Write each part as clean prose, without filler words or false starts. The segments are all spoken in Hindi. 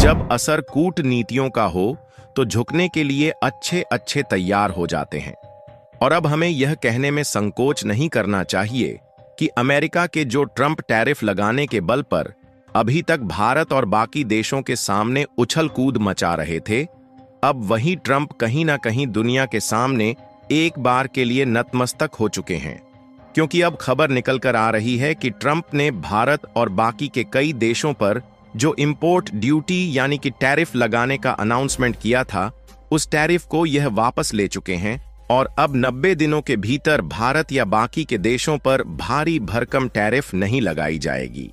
जब असर कूटनीतियों का हो तो झुकने के लिए अच्छे अच्छे तैयार हो जाते हैं। और अब हमें यह कहने में संकोच नहीं करना चाहिए कि अमेरिका के जो ट्रंप टैरिफ लगाने के बल पर अभी तक भारत और बाकी देशों के सामने उछल कूद मचा रहे थे, अब वही ट्रंप कहीं ना कहीं दुनिया के सामने एक बार के लिए नतमस्तक हो चुके हैं। क्योंकि अब खबर निकल कर आ रही है कि ट्रंप ने भारत और बाकी के कई देशों पर जो इंपोर्ट ड्यूटी यानी कि टैरिफ लगाने का अनाउंसमेंट किया था, उस टैरिफ को यह वापस ले चुके हैं और अब 90 दिनों के भीतर भारत या बाकी के देशों पर भारी भरकम टैरिफ नहीं लगाई जाएगी।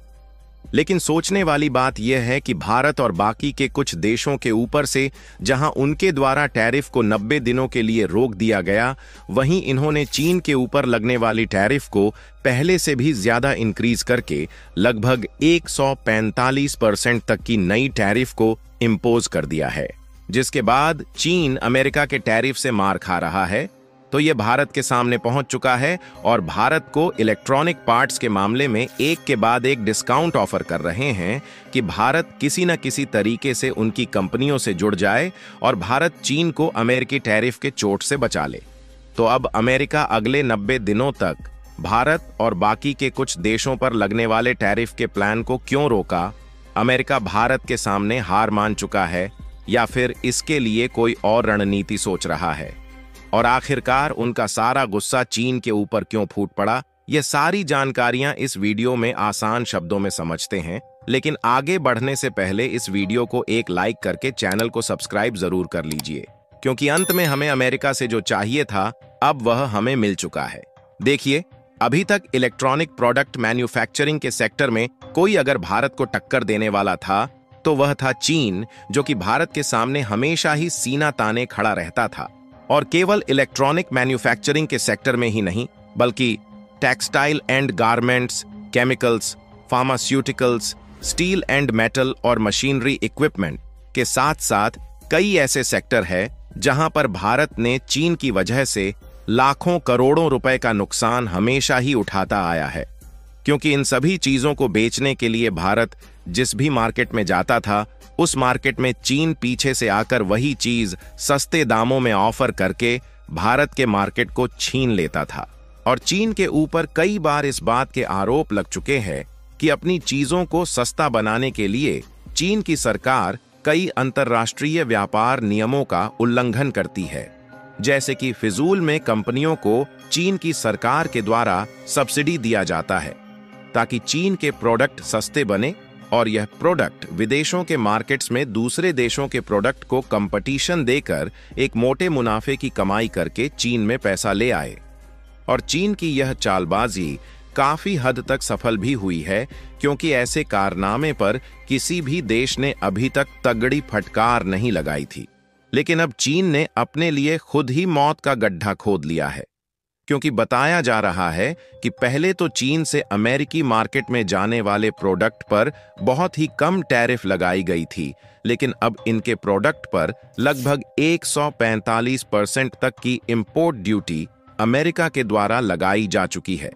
लेकिन सोचने वाली बात यह है कि भारत और बाकी के कुछ देशों के ऊपर से जहां उनके द्वारा टैरिफ को 90 दिनों के लिए रोक दिया गया, वहीं इन्होंने चीन के ऊपर लगने वाली टैरिफ को पहले से भी ज्यादा इंक्रीज करके लगभग 145% तक की नई टैरिफ को इंपोज कर दिया है। जिसके बाद चीन अमेरिका के टैरिफ से मार खा रहा है, तो यह भारत के सामने पहुंच चुका है और भारत को इलेक्ट्रॉनिक पार्ट्स के मामले में एक के बाद एक डिस्काउंट ऑफर कर रहे हैं कि भारत किसी न किसी तरीके से उनकी कंपनियों से जुड़ जाए और भारत चीन को अमेरिकी टैरिफ के चोट से बचा ले। तो अब अमेरिका अगले 90 दिनों तक भारत और बाकी के कुछ देशों पर लगने वाले टैरिफ के प्लान को क्यों रोका? अमेरिका भारत के सामने हार मान चुका है या फिर इसके लिए कोई और रणनीति सोच रहा है? और आखिरकार उनका सारा गुस्सा चीन के ऊपर क्यों फूट पड़ा? ये सारी जानकारियां इस वीडियो में आसान शब्दों में समझते हैं, लेकिन आगे बढ़ने से पहले इस वीडियो को एक लाइक करके चैनल को सब्सक्राइब जरूर कर लीजिए, क्योंकि अंत में हमें अमेरिका से जो चाहिए था अब वह हमें मिल चुका है। देखिए, अभी तक इलेक्ट्रॉनिक प्रोडक्ट मैन्युफैक्चरिंग के सेक्टर में कोई अगर भारत को टक्कर देने वाला था तो वह था चीन, जो कि भारत के सामने हमेशा ही सीना ताने खड़ा रहता था। और केवल इलेक्ट्रॉनिक मैन्युफैक्चरिंग के सेक्टर में ही नहीं, बल्कि textile and garments, chemicals, pharmaceuticals, steel and metal और मशीनरी इक्विपमेंट के साथ साथ कई ऐसे सेक्टर है जहां पर भारत ने चीन की वजह से लाखों करोड़ों रुपए का नुकसान हमेशा ही उठाता आया है। क्योंकि इन सभी चीजों को बेचने के लिए भारत जिस भी मार्केट में जाता था, उस मार्केट में चीन पीछे से आकर वही चीज सस्ते दामों में ऑफर करके भारत के मार्केट को छीन लेता था। और चीन के ऊपर कई बार इस बात के आरोप लग चुके हैं कि अपनी चीजों को सस्ता बनाने के लिए चीन की सरकार कई अंतर्राष्ट्रीय व्यापार नियमों का उल्लंघन करती है। जैसे कि फिजूल में कंपनियों को चीन की सरकार के द्वारा सब्सिडी दिया जाता है ताकि चीन के प्रोडक्ट सस्ते बने और यह प्रोडक्ट विदेशों के मार्केट्स में दूसरे देशों के प्रोडक्ट को कंपटीशन देकर एक मोटे मुनाफे की कमाई करके चीन में पैसा ले आए। और चीन की यह चालबाजी काफी हद तक सफल भी हुई है, क्योंकि ऐसे कारनामे पर किसी भी देश ने अभी तक तगड़ी फटकार नहीं लगाई थी। लेकिन अब चीन ने अपने लिए खुद ही मौत का गड्ढा खोद लिया है, क्योंकि बताया जा रहा है कि पहले तो चीन से अमेरिकी मार्केट में जाने वाले प्रोडक्ट पर बहुत ही कम टैरिफ लगाई गई थी, लेकिन अब इनके प्रोडक्ट पर लगभग 145% तक की इंपोर्ट ड्यूटी अमेरिका के द्वारा लगाई जा चुकी है।